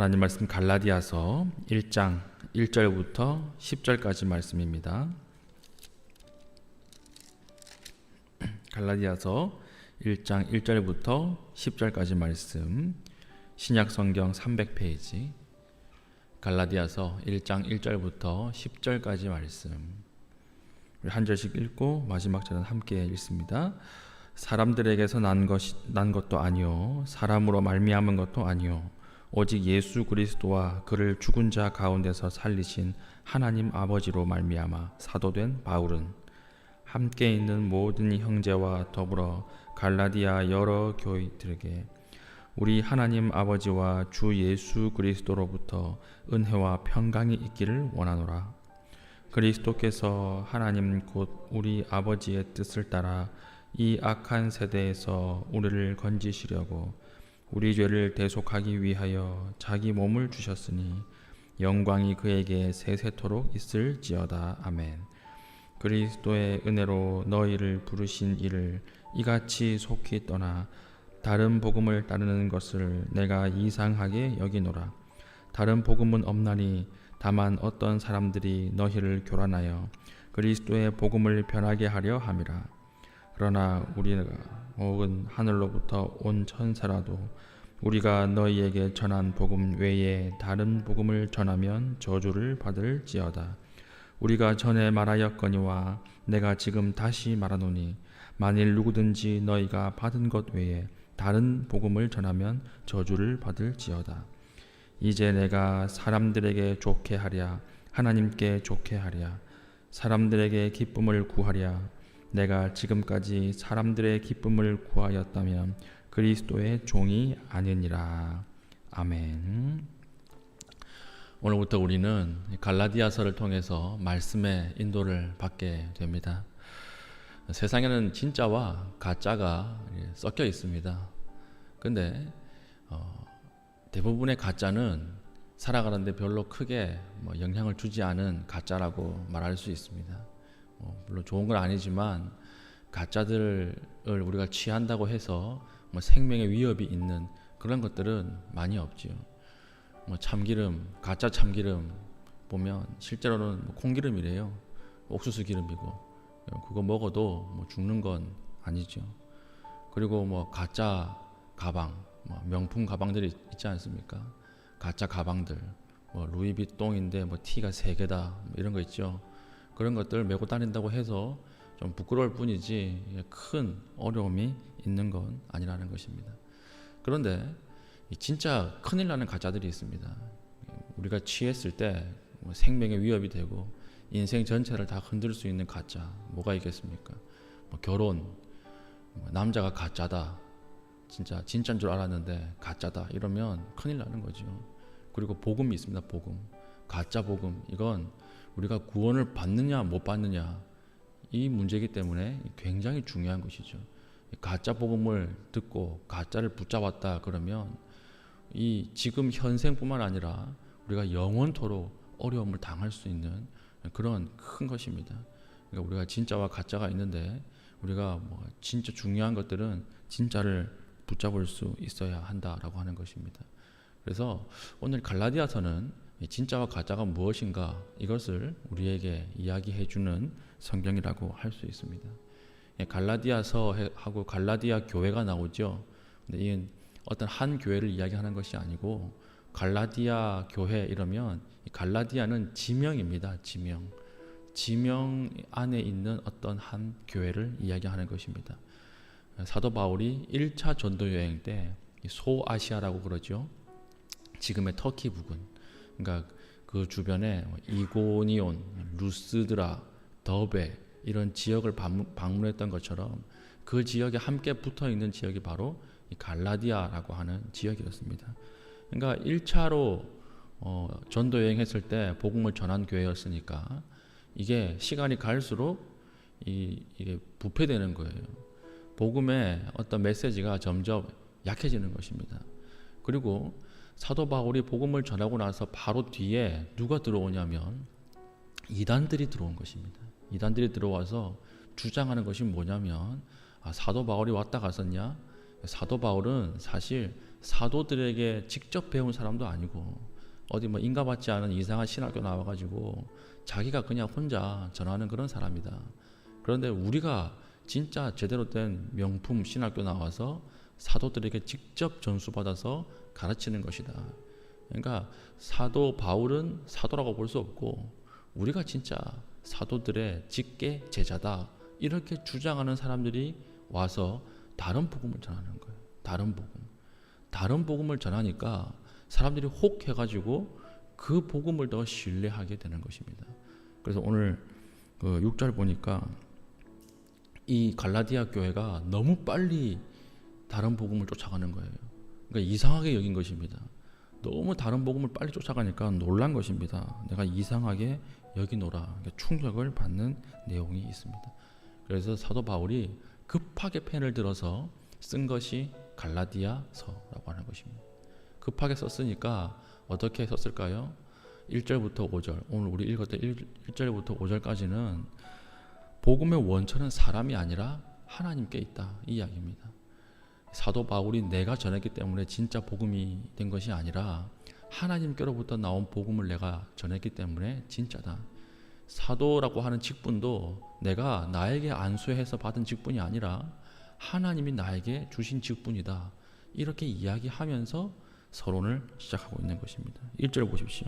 하나님 말씀 갈라디아서 1장 1절부터 10절까지 말씀입니다. 갈라디아서 1장 1절부터 10절까지 말씀, 신약 성경 300페이지, 갈라디아서 1장 1절부터 10절까지 말씀. 우리 한 절씩 읽고 마지막 절은 함께 읽습니다. 사람들에게서 난 것도 아니요 사람으로 말미암은 것도 아니요 오직 예수 그리스도와 그를 죽은 자 가운데서 살리신 하나님 아버지로 말미암아 사도된 바울은 함께 있는 모든 형제와 더불어 갈라디아 여러 교회들에게 우리 하나님 아버지와 주 예수 그리스도로부터 은혜와 평강이 있기를 원하노라. 그리스도께서 하나님 곧 우리 아버지의 뜻을 따라 이 악한 세대에서 우리를 건지시려고 우리 죄를 대속하기 위하여 자기 몸을 주셨으니 영광이 그에게 세세토록 있을지어다. 아멘. 그리스도의 은혜로 너희를 부르신 이를 이같이 속히 떠나 다른 복음을 따르는 것을 내가 이상하게 여기노라. 다른 복음은 없나니 다만 어떤 사람들이 너희를 교란하여 그리스도의 복음을 변하게 하려 함이라. 그러나 우리가 혹은 하늘로부터 온 천사라도 우리가 너희에게 전한 복음 외에 다른 복음을 전하면 저주를 받을지어다. 우리가 전에 말하였거니와 내가 지금 다시 말하노니 만일 누구든지 너희가 받은 것 외에 다른 복음을 전하면 저주를 받을지어다. 이제 내가 사람들에게 좋게 하랴 하나님께 좋게 하랴 사람들에게 기쁨을 구하랴. 내가 지금까지 사람들의 기쁨을 구하였다면 그리스도의 종이 아니니라. 아멘. 오늘부터 우리는 갈라디아서를 통해서 말씀의 인도를 받게 됩니다. 세상에는 진짜와 가짜가 섞여 있습니다. 근데 대부분의 가짜는 살아가는데 별로 크게 영향을 주지 않은 가짜라고 말할 수 있습니다. 물론 좋은 건 아니지만 가짜들을 우리가 취한다고 해서 생명의 위협이 있는 그런 것들은 많이 없지요. 참기름, 가짜 참기름 보면 실제로는 콩기름이래요. 옥수수 기름이고 그거 먹어도 죽는 건 아니죠. 그리고 가짜 가방, 명품 가방들이 있지 않습니까? 가짜 가방들, 루이비통인데 티가 3개다 이런 거 있죠. 그런 것들 메고 다닌다고 해서 좀 부끄러울 뿐이지 큰 어려움이 있는 건 아니라는 것입니다. 그런데 진짜 큰일 나는 가짜들이 있습니다. 우리가 취했을 때 생명의 위협이 되고 인생 전체를 다 흔들 수 있는 가짜 뭐가 있겠습니까? 결혼, 남자가 가짜다, 진짜인 줄 알았는데 가짜다 이러면 큰일 나는 거죠. 그리고 복음이 있습니다. 복음, 가짜 복음. 이건 우리가 구원을 받느냐 못 받느냐 이 문제이기 때문에 굉장히 중요한 것이죠. 가짜 복음을 듣고 가짜를 붙잡았다 그러면 이 지금 현생뿐만 아니라 우리가 영원토록 어려움을 당할 수 있는 그런 큰 것입니다. 그러니까 우리가 진짜와 가짜가 있는데 우리가 진짜 중요한 것들은 진짜를 붙잡을 수 있어야 한다라고 하는 것입니다. 그래서 오늘 갈라디아서는 진짜와 가짜가 무엇인가 이것을 우리에게 이야기해 주는 성경이라고 할 수 있습니다. 갈라디아서하고 갈라디아 교회가 나오죠. 근데 이건 어떤 한 교회를 이야기하는 것이 아니고 갈라디아 교회 이러면 갈라디아는 지명입니다. 지명 안에 있는 어떤 한 교회를 이야기하는 것입니다. 사도 바울이 1차 전도 여행 때 소아시아라고 그러죠. 지금의 터키 부근, 그러니까 그 주변에 이고니온, 루스드라, 더베 이런 지역을 방문했던 것처럼 그 지역에 함께 붙어 있는 지역이 바로 이 갈라디아라고 하는 지역이었습니다. 그러니까 1차로 전도 여행했을 때 복음을 전한 교회였으니까 이게 시간이 갈수록 이게 부패되는 거예요. 복음의 어떤 메시지가 점점 약해지는 것입니다. 그리고 사도 바울이 복음을 전하고 나서 바로 뒤에 누가 들어오냐면 이단들이 들어온 것입니다. 이단들이 들어와서 주장하는 것이 뭐냐면 사도 바울이 왔다 갔었냐? 사도 바울은 사실 사도들에게 직접 배운 사람도 아니고 어디 뭐 인가받지 않은 이상한 신학교 나와가지고 자기가 그냥 혼자 전하는 그런 사람이다. 그런데 우리가 진짜 제대로 된 명품 신학교 나와서 사도들에게 직접 전수받아서 가르치는 것이다. 그러니까 사도 바울은 사도라고 볼 수 없고 우리가 진짜 사도들의 직계 제자다. 이렇게 주장하는 사람들이 와서 다른 복음을 전하는 거예요. 다른 복음을 전하니까 사람들이 혹 해가지고 그 복음을 더 신뢰하게 되는 것입니다. 그래서 오늘 그 6절 보니까 이 갈라디아 교회가 너무 빨리 다른 복음을 쫓아가는 거예요. 그러니까 이상하게 여긴 것입니다. 너무 다른 복음을 빨리 쫓아가니까 놀란 것입니다. 내가 이상하게 여기노라. 그러니까 충격을 받는 내용이 있습니다. 그래서 사도 바울이 급하게 펜을 들어서 쓴 것이 갈라디아서라고 하는 것입니다. 급하게 썼으니까 어떻게 썼을까요? 1절부터 5절, 오늘 우리 읽었던 1절부터 5절까지는 복음의 원천은 사람이 아니라 하나님께 있다, 이 이야기입니다. 사도 바울이 내가 전했기 때문에 진짜 복음이 된 것이 아니라 하나님께로부터 나온 복음을 내가 전했기 때문에 진짜다. 사도라고 하는 직분도 내가 나에게 안수해서 받은 직분이 아니라 하나님이 나에게 주신 직분이다. 이렇게 이야기하면서 서론을 시작하고 있는 것입니다. 1절 보십시오.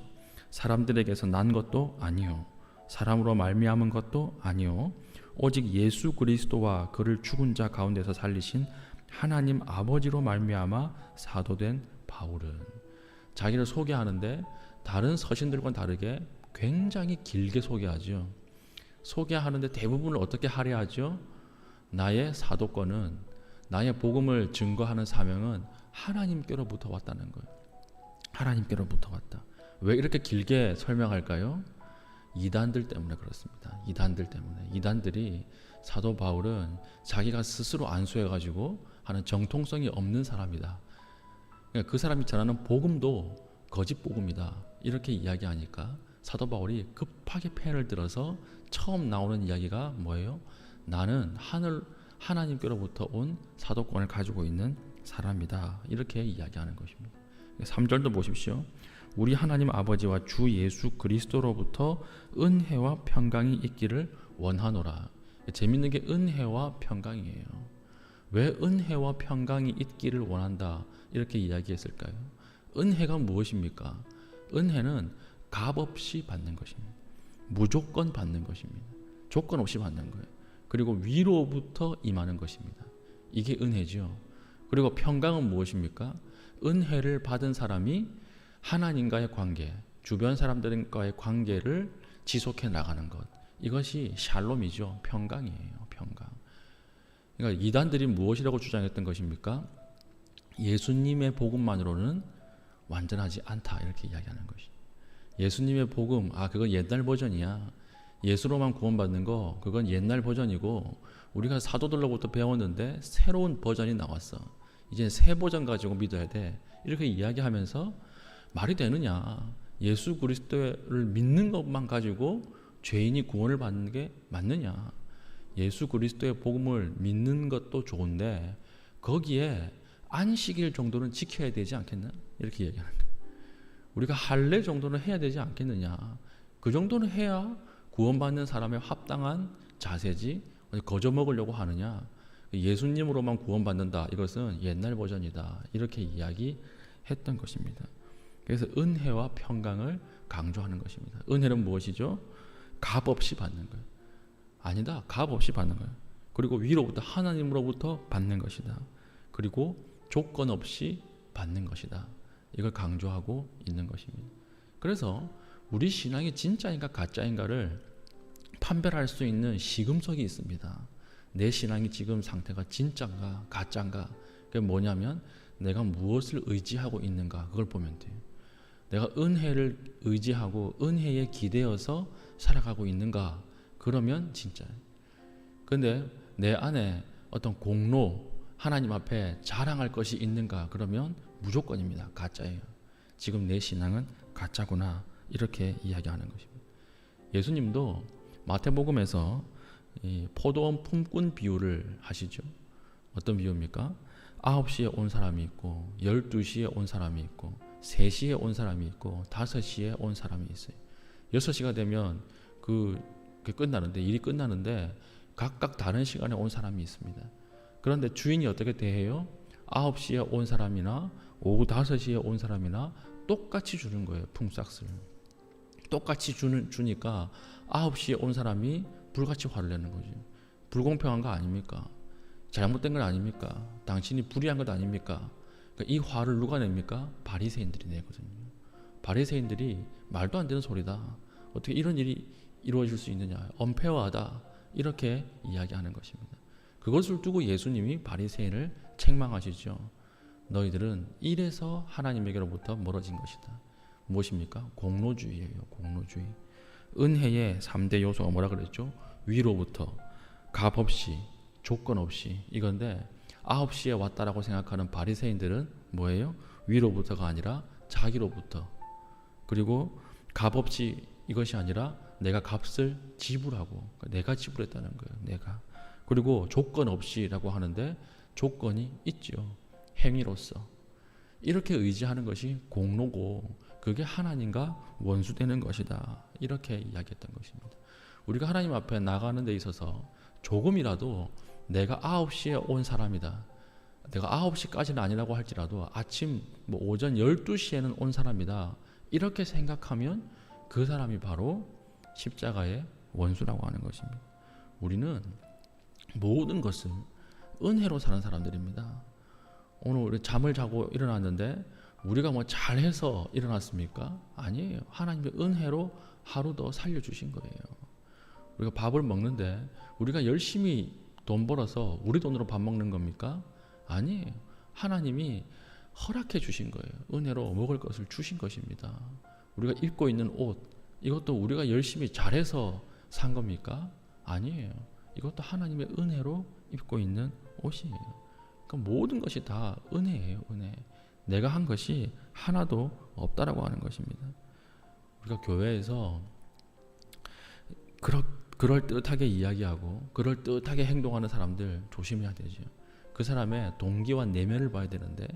사람들에게서 난 것도 아니요, 사람으로 말미암은 것도 아니요, 오직 예수 그리스도와 그를 죽은 자 가운데서 살리신 하나님 아버지로 말미암아 사도된 바울은, 자기를 소개하는데 다른 서신들과는 다르게 굉장히 길게 소개하죠. 소개하는데 대부분을 어떻게 할애하죠? 나의 사도권은, 나의 복음을 증거하는 사명은 하나님께로부터 왔다는 거예요. 하나님께로부터 왔다. 왜 이렇게 길게 설명할까요? 이단들 때문에 그렇습니다. 이단들 때문에. 이단들이 사도 바울은 자기가 스스로 안수해가지고 하는 정통성이 없는 사람이다. 그러니까 그 사람이 전하는 복음도 거짓 복음이다. 이렇게 이야기하니까 사도 바울이 급하게 펜을 들어서 처음 나오는 이야기가 뭐예요? 나는 하나님께로부터 온 사도권을 가지고 있는 사람이다. 이렇게 이야기하는 것입니다. 3절도 보십시오. 우리 하나님 아버지와 주 예수 그리스도로부터 은혜와 평강이 있기를 원하노라. 재밌는 게 은혜와 평강이에요. 왜 은혜와 평강이 있기를 원한다 이렇게 이야기했을까요? 은혜가 무엇입니까? 은혜는 값없이 받는 것입니다. 무조건 받는 것입니다. 조건 없이 받는 거예요. 그리고 위로부터 임하는 것입니다. 이게 은혜죠. 그리고 평강은 무엇입니까? 은혜를 받은 사람이 하나님과의 관계, 주변 사람들과의 관계를 지속해 나가는 것, 이것이 샬롬이죠. 평강이에요. 평강. 그러니까 이단들이 무엇이라고 주장했던 것입니까? 예수님의 복음만으로는 완전하지 않다, 이렇게 이야기하는 것이. 예수님의 복음, 그건 옛날 버전이야. 예수로만 구원받는 거, 그건 옛날 버전이고 우리가 사도들로부터 배웠는데 새로운 버전이 나왔어. 이제 새 버전 가지고 믿어야 돼. 이렇게 이야기하면서 말이 되느냐? 예수 그리스도를 믿는 것만 가지고 죄인이 구원을 받는 게 맞느냐? 예수 그리스도의 복음을 믿는 것도 좋은데 거기에 안식일 정도는 지켜야 되지 않겠나? 이렇게 얘기하는 거예요. 우리가 할례 정도는 해야 되지 않겠느냐? 그 정도는 해야 구원받는 사람의 합당한 자세지 거저 먹으려고 하느냐? 예수님으로만 구원받는다. 이것은 옛날 버전이다. 이렇게 이야기했던 것입니다. 그래서 은혜와 평강을 강조하는 것입니다. 은혜는 무엇이죠? 값없이 받는 거예요. 아니다. 값없이 받는 거예요. 그리고 위로부터 하나님으로부터 받는 것이다. 그리고 조건 없이 받는 것이다. 이걸 강조하고 있는 것입니다. 그래서 우리 신앙이 진짜인가 가짜인가를 판별할 수 있는 시금석이 있습니다. 내 신앙이 지금 상태가 진짜인가 가짜인가. 그게 뭐냐면 내가 무엇을 의지하고 있는가, 그걸 보면 돼요. 내가 은혜를 의지하고 은혜에 기대어서 살아가고 있는가, 그러면 진짜예요. 그런데 내 안에 어떤 공로, 하나님 앞에 자랑할 것이 있는가, 그러면 무조건입니다. 가짜예요. 지금 내 신앙은 가짜구나, 이렇게 이야기하는 것입니다. 예수님도 마태복음에서 이 포도원 품꾼 비유를 하시죠. 어떤 비유입니까? 9시에 온 사람이 있고 12시에 온 사람이 있고 3시에 온 사람이 있고 5시에 온 사람이 있어요. 6시가 되면 그게 끝나는데, 일이 끝나는데 각각 다른 시간에 온 사람이 있습니다. 그런데 주인이 어떻게 대해요? 9시에 온 사람이나 오후 5시에 온 사람이나 똑같이 주는 거예요. 품삯을 똑같이 주니까 9시에 온 사람이 불같이 화를 내는 거죠. 불공평한 거 아닙니까? 잘못된 건 아닙니까? 당신이 불의한 것 아닙니까? 그러니까 이 화를 누가 냅니까? 바리새인들이 내거든요. 바리새인들이 말도 안 되는 소리다, 어떻게 이런 일이 이루어질 수 있느냐, 언페어하다, 이렇게 이야기하는 것입니다. 그것을 두고 예수님이 바리새인을 책망하시죠. 너희들은 이래서 하나님에게로부터 멀어진 것이다. 무엇입니까? 공로주의예요. 공로주의. 은혜의 3대 요소가 뭐라 그랬죠? 위로부터, 값 없이, 조건 없이, 이건데 9시에 왔다라고 생각하는 바리새인들은 뭐예요? 위로부터가 아니라 자기로부터, 그리고 값 없이, 이것이 아니라 내가 값을 지불하고, 내가 지불했다는 거예요. 내가. 그리고 조건 없이라고 하는데 조건이 있죠. 행위로서. 이렇게 의지하는 것이 공로고, 그게 하나님과 원수되는 것이다, 이렇게 이야기했던 것입니다. 우리가 하나님 앞에 나가는 데 있어서 조금이라도 내가 9시에 온 사람이다, 내가 9시까지는 아니라고 할지라도 아침 오전 12시에는 온 사람이다, 이렇게 생각하면 그 사람이 바로 십자가의 원수라고 하는 것입니다. 우리는 모든 것을 은혜로 사는 사람들입니다. 오늘 우리 잠을 자고 일어났는데 우리가 잘해서 일어났습니까? 아니에요. 하나님의 은혜로 하루 더 살려주신 거예요. 우리가 밥을 먹는데 우리가 열심히 돈 벌어서 우리 돈으로 밥 먹는 겁니까? 아니에요. 하나님이 허락해 주신 거예요. 은혜로 먹을 것을 주신 것입니다. 우리가 입고 있는 옷, 이것도 우리가 열심히 잘해서 산 겁니까? 아니에요. 이것도 하나님의 은혜로 입고 있는 옷이에요. 그러니까 모든 것이 다 은혜예요. 은혜. 내가 한 것이 하나도 없다라고 하는 것입니다. 우리가 교회에서 그럴듯하게 이야기하고 그럴듯하게 행동하는 사람들 조심해야 되죠. 그 사람의 동기와 내면을 봐야 되는데,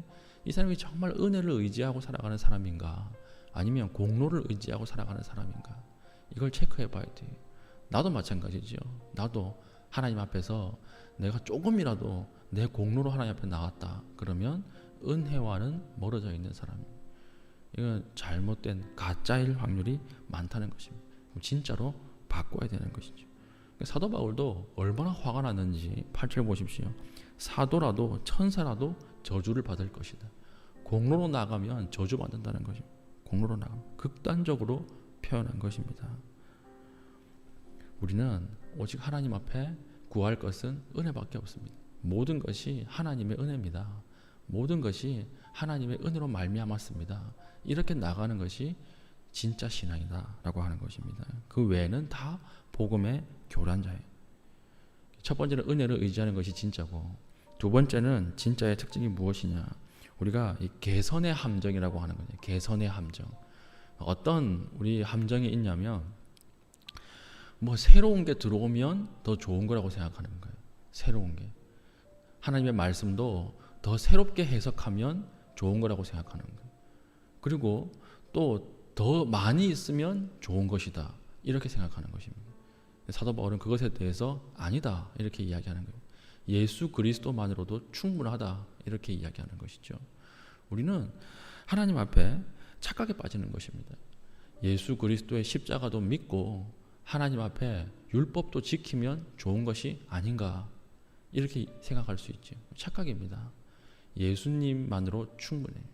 이 사람이 정말 은혜를 의지하고 살아가는 사람인가, 아니면 공로를 의지하고 살아가는 사람인가, 이걸 체크해 봐야 돼요. 나도 마찬가지죠. 나도 하나님 앞에서 내가 조금이라도 내 공로로 하나님 앞에 나왔다, 그러면 은혜와는 멀어져 있는 사람입니다. 이건 잘못된 가짜일 확률이 많다는 것입니다. 진짜로 바꿔야 되는 것이죠. 사도 바울도 얼마나 화가 났는지 8절 보십시오. 사도라도 천사라도 저주를 받을 것이다. 공로로 나가면 저주받는다는 것입니다. 공로로 나가면 극단적으로 표현한 것입니다. 우리는 오직 하나님 앞에 구할 것은 은혜밖에 없습니다. 모든 것이 하나님의 은혜입니다. 모든 것이 하나님의 은혜로 말미암았습니다. 이렇게 나가는 것이 진짜 신앙이다라고 하는 것입니다. 그 외에는 다 복음의 교란자예요. 첫 번째는 은혜를 의지하는 것이 진짜고, 두 번째는 진짜의 특징이 무엇이냐, 우리가 이 개선의 함정이라고 하는 거예요. 개선의 함정. 어떤 우리 함정이 있냐면, 새로운 게 들어오면 더 좋은 거라고 생각하는 거예요. 새로운 게. 하나님의 말씀도 더 새롭게 해석하면 좋은 거라고 생각하는 거예요. 그리고 또 더 많이 있으면 좋은 것이다, 이렇게 생각하는 것입니다. 사도 바울은 그것에 대해서 아니다, 이렇게 이야기하는 거예요. 예수 그리스도만으로도 충분하다, 이렇게 이야기하는 것이죠. 우리는 하나님 앞에 착각에 빠지는 것입니다. 예수 그리스도의 십자가도 믿고 하나님 앞에 율법도 지키면 좋은 것이 아닌가, 이렇게 생각할 수 있죠. 착각입니다. 예수님만으로 충분해요.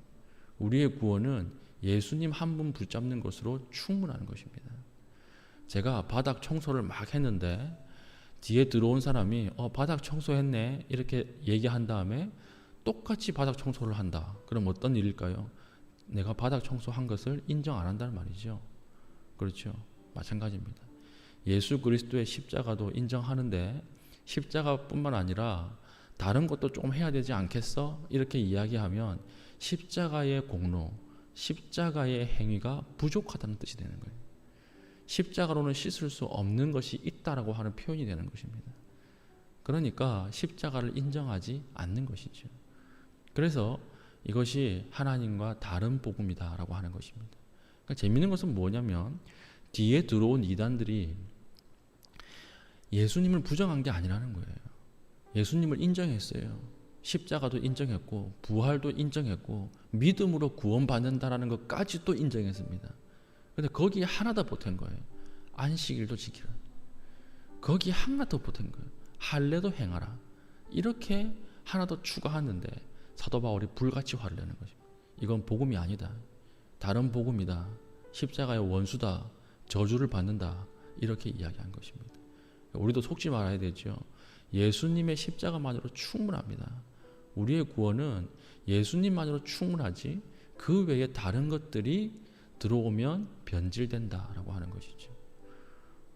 우리의 구원은 예수님 한 분 붙잡는 것으로 충분한 것입니다. 제가 바닥 청소를 막 했는데 뒤에 들어온 사람이 바닥 청소했네, 이렇게 얘기한 다음에 똑같이 바닥 청소를 한다. 그럼 어떤 일일까요? 내가 바닥 청소한 것을 인정 안 한다는 말이죠. 그렇죠. 마찬가지입니다. 예수 그리스도의 십자가도 인정하는데 십자가뿐만 아니라 다른 것도 조금 해야 되지 않겠어? 이렇게 이야기하면 십자가의 공로, 십자가의 행위가 부족하다는 뜻이 되는 거예요. 십자가로는 씻을 수 없는 것이 있다라고 하는 표현이 되는 것입니다. 그러니까 십자가를 인정하지 않는 것이죠. 그래서 이것이 하나님과 다른 복음이다라고 하는 것입니다. 그러니까 재미있는 것은 뭐냐면 뒤에 들어온 이단들이 예수님을 부정한 게 아니라는 거예요. 예수님을 인정했어요. 십자가도 인정했고 부활도 인정했고 믿음으로 구원받는다라는 것까지 또 인정했습니다. 그런데 거기에 하나 더 보탠 거예요. 안식일도 지키라. 거기에 하나 더 보탠 거예요. 할례도 행하라. 이렇게 하나 더 추가하는데 사도 바울이 불같이 화를 내는 것입니다. 이건 복음이 아니다. 다른 복음이다. 십자가의 원수다. 저주를 받는다. 이렇게 이야기한 것입니다. 우리도 속지 말아야 되죠. 예수님의 십자가만으로 충분합니다. 우리의 구원은 예수님만으로 충분하지 그 외에 다른 것들이 들어오면 변질된다라고 하는 것이죠.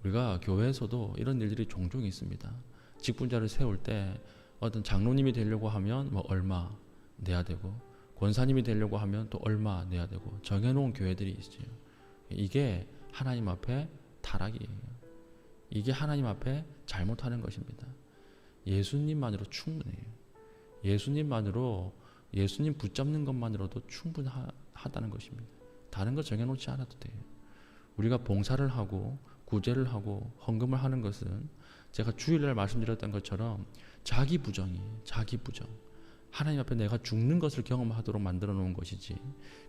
우리가 교회에서도 이런 일들이 종종 있습니다. 직분자를 세울 때 어떤 장로님이 되려고 하면 뭐 얼마 내야 되고 권사님이 되려고 하면 또 얼마 내야 되고 정해놓은 교회들이 있어요. 이게 하나님 앞에 타락이에요. 이게 하나님 앞에 잘못하는 것입니다. 예수님만으로 충분해요. 예수님만으로 예수님 붙잡는 것만으로도 충분하다는 것입니다. 다른 거 정해놓지 않아도 돼요. 우리가 봉사를 하고 구제를 하고 헌금을 하는 것은 제가 주일날 말씀드렸던 것처럼 자기 부정이에요. 자기 부정. 하나님 앞에 내가 죽는 것을 경험하도록 만들어 놓은 것이지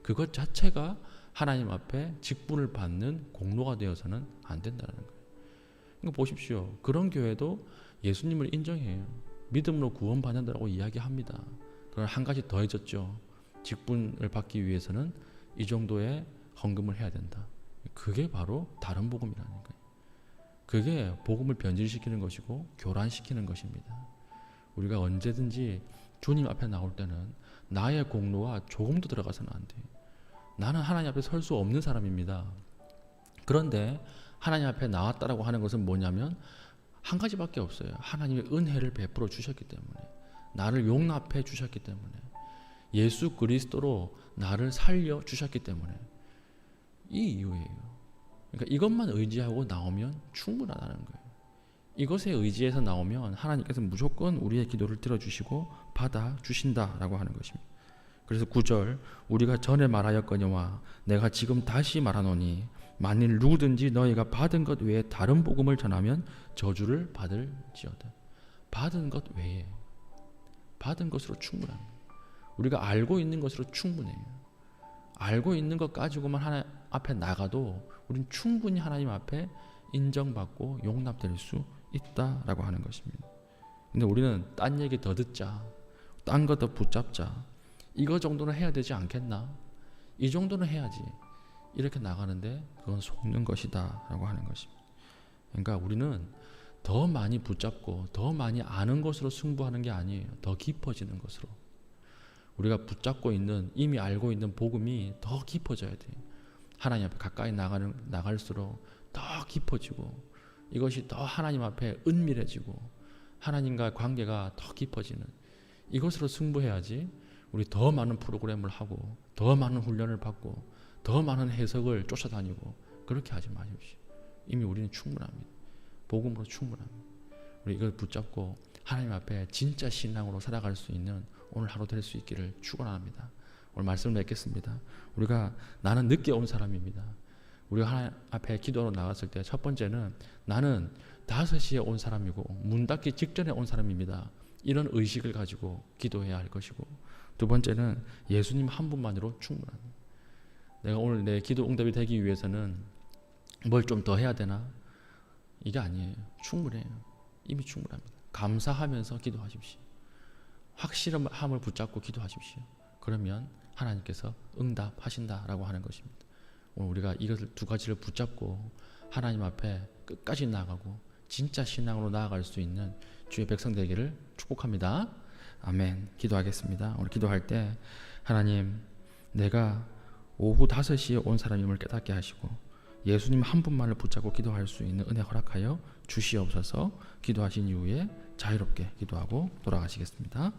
그것 자체가 하나님 앞에 직분을 받는 공로가 되어서는 안 된다는 거예요. 그러니까 보십시오. 그런 교회도 예수님을 인정해요. 믿음으로 구원받는다고 이야기합니다. 그러나 한 가지 더해졌죠. 직분을 받기 위해서는 이 정도의 헌금을 해야 된다. 그게 바로 다른 복음이라는 거예요. 그게 복음을 변질시키는 것이고 교란시키는 것입니다. 우리가 언제든지 주님 앞에 나올 때는 나의 공로가 조금도 들어가서는 안 돼요. 나는 하나님 앞에 설 수 없는 사람입니다. 그런데 하나님 앞에 나왔다라고 하는 것은 뭐냐면 한 가지밖에 없어요. 하나님의 은혜를 베풀어 주셨기 때문에, 나를 용납해 주셨기 때문에, 예수 그리스도로 나를 살려 주셨기 때문에, 이 이유예요. 그러니까 이것만 의지하고 나오면 충분하다는 거예요. 이것에 의지해서 나오면 하나님께서 무조건 우리의 기도를 들어주시고 받아주신다라고 하는 것입니다. 그래서 9절 우리가 전에 말하였거니와 내가 지금 다시 말하노니 만일 누구든지 너희가 받은 것 외에 다른 복음을 전하면 저주를 받을지어다. 받은 것 외에, 받은 것으로 충분합니다. 우리가 알고 있는 것으로 충분해요. 알고 있는 것 가지고만 하나님 앞에 나가도 우리는 충분히 하나님 앞에 인정받고 용납될 수 있다라고 하는 것입니다. 근데 우리는 딴 얘기 더 듣자, 딴 거 더 붙잡자, 이거 정도는 해야 되지 않겠나? 이 정도는 해야지. 이렇게 나가는데 그건 속는 것이다 라고 하는 것입니다. 그러니까 우리는 더 많이 붙잡고 더 많이 아는 것으로 승부하는 게 아니에요. 더 깊어지는 것으로. 우리가 붙잡고 있는, 이미 알고 있는 복음이 더 깊어져야 돼요. 하나님 앞에 가까이 나갈수록 더 깊어지고 이것이 더 하나님 앞에 은밀해지고 하나님과의 관계가 더 깊어지는 이것으로 승부해야지. 우리 더 많은 프로그램을 하고 더 많은 훈련을 받고 더 많은 해석을 쫓아다니고 그렇게 하지 마십시오. 이미 우리는 충분합니다. 복음으로 충분합니다. 우리 이걸 붙잡고 하나님 앞에 진짜 신앙으로 살아갈 수 있는 오늘 하루 될 수 있기를 축원합니다. 오늘 말씀을 맺겠습니다. 우리가 나는 늦게 온 사람입니다. 우리가 하나님 앞에 기도로 나갔을 때 첫 번째는 나는 5시에 온 사람이고 문 닫기 직전에 온 사람입니다. 이런 의식을 가지고 기도해야 할 것이고, 두 번째는 예수님 한 분만으로 충분합니다. 내가 오늘 내 기도 응답이 되기 위해서는 뭘 좀 더 해야 되나? 이게 아니에요. 충분해요. 이미 충분합니다. 감사하면서 기도하십시오. 확실함을 붙잡고 기도하십시오. 그러면 하나님께서 응답하신다라고 하는 것입니다. 오늘 우리가 이것을 두 가지를 붙잡고 하나님 앞에 끝까지 나아가고 진짜 신앙으로 나아갈 수 있는 주의 백성 되기를 축복합니다. 아멘. 기도하겠습니다. 오늘 기도할 때 하나님, 내가 오후 5시에 온 사람임을 깨닫게 하시고 예수님 한 분만을 붙잡고 기도할 수 있는 은혜 허락하여 주시옵소서. 기도하신 이후에 자유롭게 기도하고 돌아가시겠습니다.